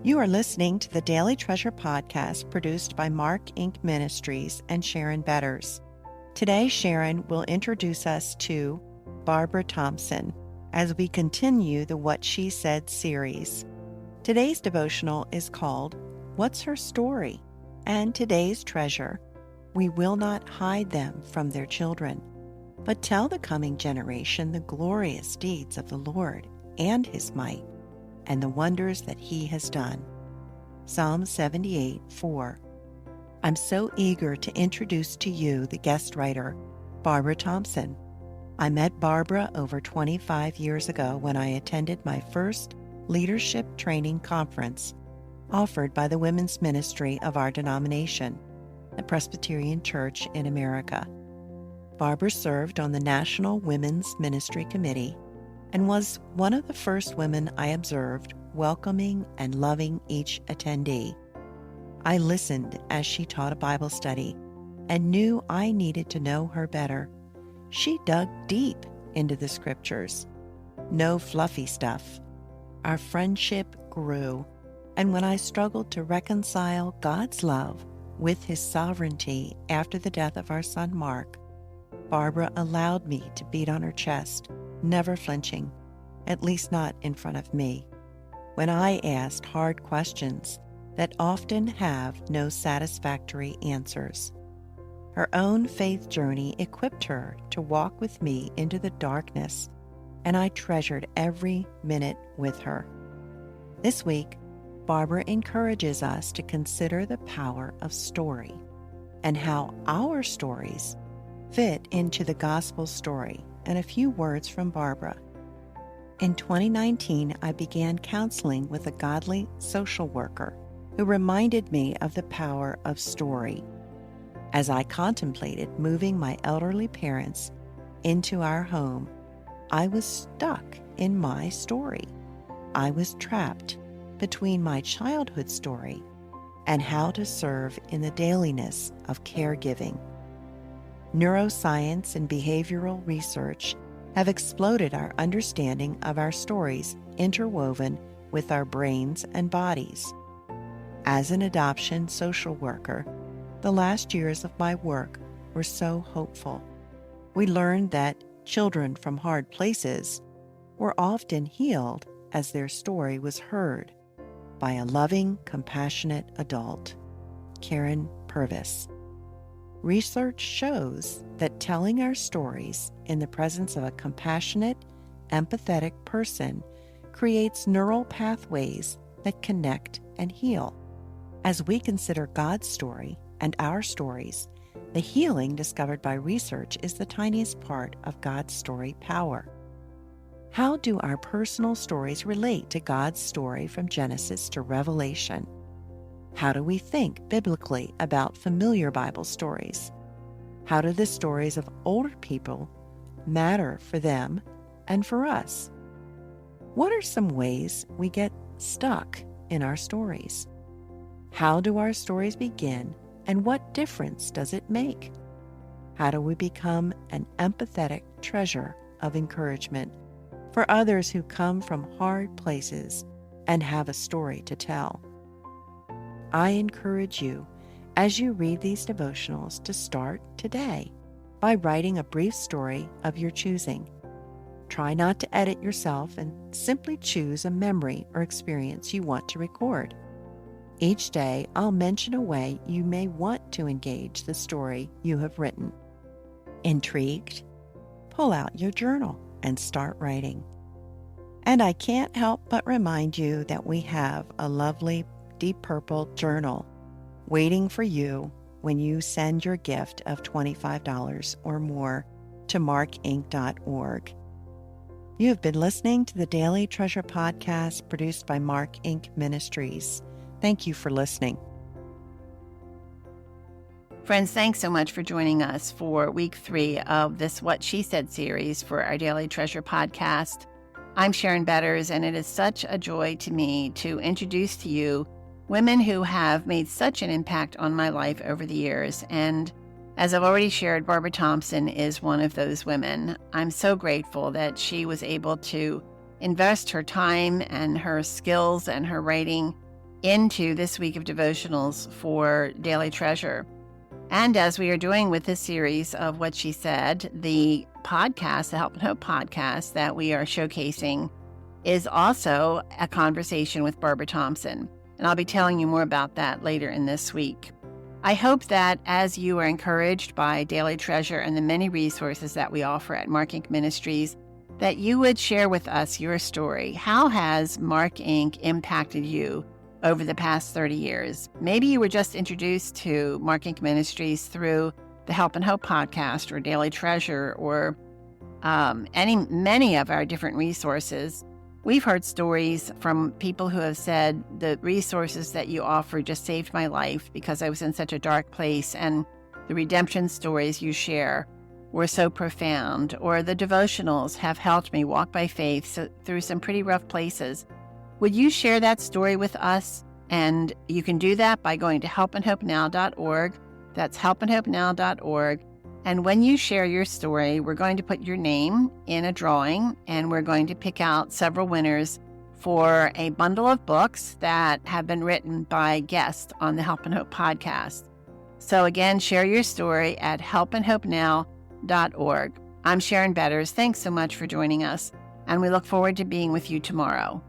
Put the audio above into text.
You are listening to the Daily Treasure podcast produced by Mark Inc. Ministries and Sharon Betters. Today, Sharon will introduce us to Barbara Thompson as we continue the What She Said series. Today's devotional is called What's Her Story? And today's treasure, we will not hide them from their children, but tell the coming generation the glorious deeds of the Lord and His might, and the wonders that He has done. Psalm 78:4. I'm so eager to introduce to you the guest writer, Barbara Thompson. I met Barbara over 25 years ago when I attended my first leadership training conference offered by the women's ministry of our denomination, the Presbyterian Church in America. Barbara served on the National Women's Ministry Committee and was one of the first women I observed welcoming and loving each attendee. I listened as she taught a Bible study and knew I needed to know her better. She dug deep into the scriptures. No fluffy stuff. Our friendship grew, and when I struggled to reconcile God's love with His sovereignty after the death of our son Mark, Barbara allowed me to beat on her chest, never flinching, at least not in front of me, when I asked hard questions that often have no satisfactory answers. Her own faith journey equipped her to walk with me into the darkness, and I treasured every minute with her. This week, Barbara encourages us to consider the power of story and how our stories fit into the gospel story, and a few words from Barbara. In 2019, I began counseling with a godly social worker who reminded me of the power of story. As I contemplated moving my elderly parents into our home, I was stuck in my story. I was trapped between my childhood story and how to serve in the dailiness of caregiving. Neuroscience and behavioral research have exploded our understanding of our stories interwoven with our brains and bodies. As an adoption social worker, the last years of my work were so hopeful. We learned that children from hard places were often healed as their story was heard by a loving, compassionate adult. Karen Purvis. Research shows that telling our stories in the presence of a compassionate, empathetic person creates neural pathways that connect and heal. As we consider God's story and our stories, the healing discovered by research is the tiniest part of God's story power. How do our personal stories relate to God's story from Genesis to Revelation? How do we think biblically about familiar Bible stories? How do the stories of older people matter for them and for us? What are some ways we get stuck in our stories? How do our stories begin, and what difference does it make? How do we become an empathetic treasure of encouragement for others who come from hard places and have a story to tell? I encourage you, as you read these devotionals, to start today by writing a brief story of your choosing. Try not to edit yourself and simply choose a memory or experience you want to record. Each day, I'll mention a way you may want to engage the story you have written. Intrigued? Pull out your journal and start writing. And I can't help but remind you that we have a lovely Deep Purple journal waiting for you when you send your gift of $25 or more to markinc.org. You have been listening to the Daily Treasure podcast produced by Mark Inc. Ministries. Thank you for listening. Friends, thanks so much for joining us for week 3 of this What She Said series for our Daily Treasure podcast. I'm Sharon Betters, and it is such a joy to me to introduce to you women who have made such an impact on my life over the years. And as I've already shared, Barbara Thompson is one of those women. I'm so grateful that she was able to invest her time and her skills and her writing into this week of devotionals for Daily Treasure. And as we are doing with this series of What She Said, the podcast, the Help and Hope podcast that we are showcasing is also a conversation with Barbara Thompson. And I'll be telling you more about that later in this week. I hope that as you are encouraged by Daily Treasure and the many resources that we offer at Mark Inc. Ministries, that you would share with us your story. How has Mark Inc. impacted you over the past 30 years? Maybe you were just introduced to Mark Inc. Ministries through the Help and Hope podcast or Daily Treasure or many of our different resources. We've heard stories from people who have said the resources that you offer just saved my life because I was in such a dark place, and the redemption stories you share were so profound, or the devotionals have helped me walk by faith through some pretty rough places. Would you share that story with us? And you can do that by going to helpandhopenow.org. That's helpandhopenow.org. And when you share your story, we're going to put your name in a drawing, and we're going to pick out several winners for a bundle of books that have been written by guests on the Help and Hope podcast. So again, share your story at helpandhopenow.org. I'm Sharon Betters. Thanks so much for joining us, and we look forward to being with you tomorrow.